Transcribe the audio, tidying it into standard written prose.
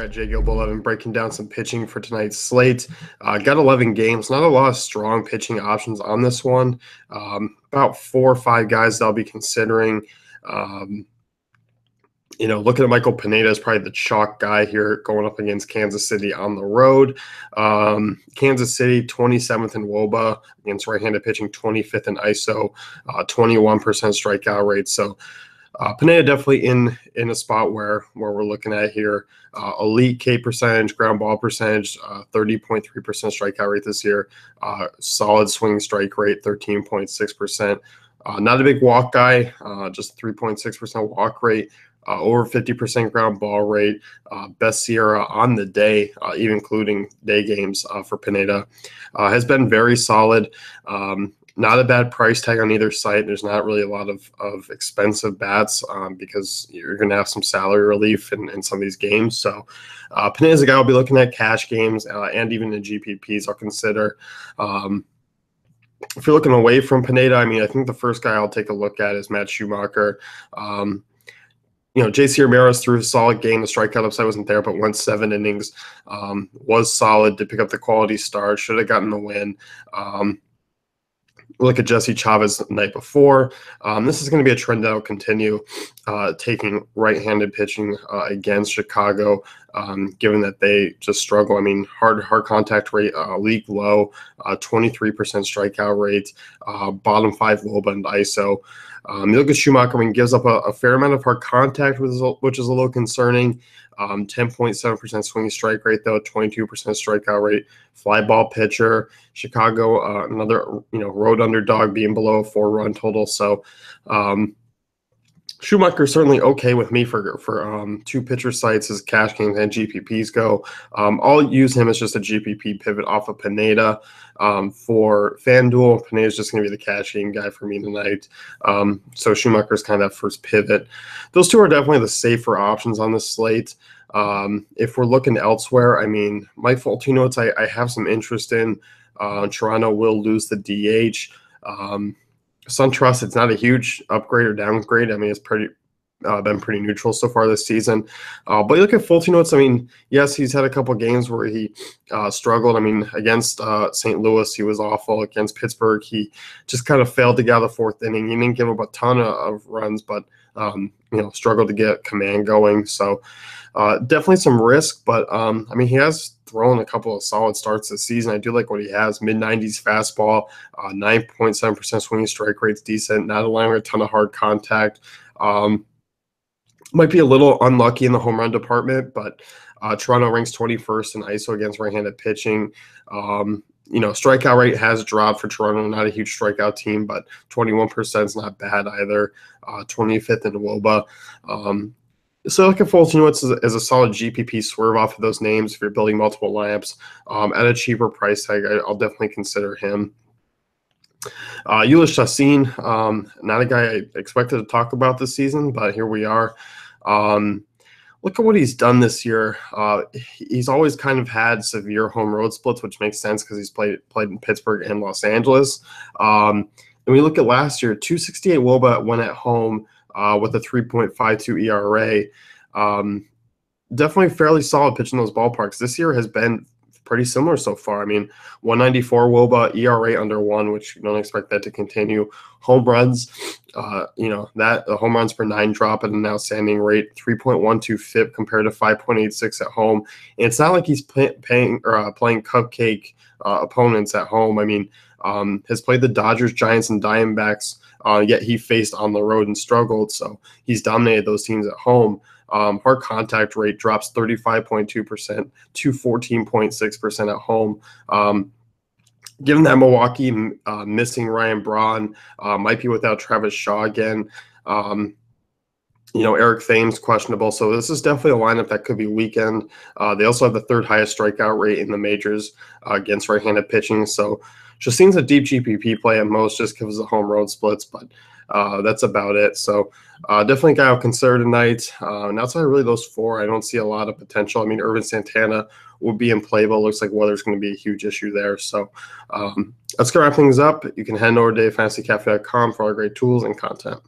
at J Gilbo 11, breaking down some pitching for tonight's slate. Got 11 games, not a lot of strong pitching options on this one. About 4 or 5 guys that I'll be considering. Looking at Michael Pineda is probably the chalk guy here going up against Kansas City on the road. Kansas City, 27th in WOBA against right-handed pitching, 25th in ISO, 21% strikeout rate. So Pineda definitely in a spot where we're looking at here. Elite K percentage, ground ball percentage, 30.3% strikeout rate this year. Solid swing strike rate, 13.6%. Not a big walk guy, just 3.6% walk rate. Over 50% ground ball rate, best Sierra on the day, even including day games for Pineda. Has been very solid. Not a bad price tag on either side. There's not really a lot of expensive bats because you're going to have some salary relief in some of these games. So Pineda's a guy I'll be looking at cash games and even in GPPs I'll consider. If you're looking away from Pineda, I think the first guy I'll take a look at is Matt Schumacher. JC Ramirez threw a solid game. The strikeout upside wasn't there, but went 7 innings. Was solid to pick up the quality start. Should have gotten the win. Look at Jesse Chavez the night before. This is going to be a trend that will continue, taking right-handed pitching against Chicago, given that they just struggle. Hard contact rate, league low, 23% strikeout rate, bottom 5 WOBA and ISO. You look at Schumacher, gives up a fair amount of hard contact, which is a little concerning. 10.7% swinging strike rate, though, 22% strikeout rate. Fly ball pitcher. Chicago, another road underdog, being below a 4-run total. So Schumacher certainly okay with me for 2 pitcher sites as cash games and GPPs go. I'll use him as just a GPP pivot off of Pineda. For FanDuel, Pineda's just going to be the cash game guy for me tonight. So Schumacher's kind of that first pivot. Those 2 are definitely the safer options on the slate. If we're looking elsewhere, Mike Foltynewicz, I have some interest in. Toronto will lose the DH. SunTrust, it's not a huge upgrade or downgrade. It's been pretty neutral so far this season. But you look at Foltynewicz, yes, he's had a couple games where he struggled. Against St. Louis, he was awful. Against Pittsburgh, he just kind of failed to get out of the 4th inning. He didn't give up a ton of runs, but struggled to get command going. So definitely some risk, but he has thrown a couple of solid starts this season. I do like what he has. Mid-90s fastball, 9.7% swinging strike rate's decent, not allowing a ton of hard contact. Might be a little unlucky in the home run department, but Toronto ranks 21st in ISO against right-handed pitching. Strikeout rate has dropped for Toronto. Not a huge strikeout team, but 21% is not bad either. 25th in WOBA. So look at Foltynewicz as a solid GPP swerve off of those names if you're building multiple lineups at a cheaper price tag. I'll definitely consider him. Ulish Chassin, not a guy I expected to talk about this season, but here we are. Look at what he's done this year. He's always kind of had severe home road splits, which makes sense because he's played in Pittsburgh and Los Angeles. And we look at last year, 268 WOBA when at home with a 3.52 ERA. Definitely fairly solid pitch in those ballparks. This year has been pretty similar so far. 194 WOBA, ERA under 1, which you don't expect that to continue. Home runs, the home runs per 9 drop at an outstanding rate, 3.12 FIP compared to 5.86 at home. And it's not like he's playing cupcake opponents at home. Has played the Dodgers, Giants, and Diamondbacks, yet he faced on the road and struggled. So he's dominated those teams at home. Hard contact rate drops 35.2% to 14.6% at home. Given that Milwaukee missing Ryan Braun, might be without Travis Shaw again. Eric Thames questionable. So this is definitely a lineup that could be weakened. They also have the 3rd highest strikeout rate in the majors against right-handed pitching. So Chassin's a deep GPP play at most just because of the home road splits, but that's about it. So definitely a guy I'll consider tonight. And outside of really those 4, I don't see a lot of potential. Irvin Santana would be in play, but it looks like weather's going to be a huge issue there. So let's go wrap things up. You can head over to DaveFantasyCafe.com for all great tools and content.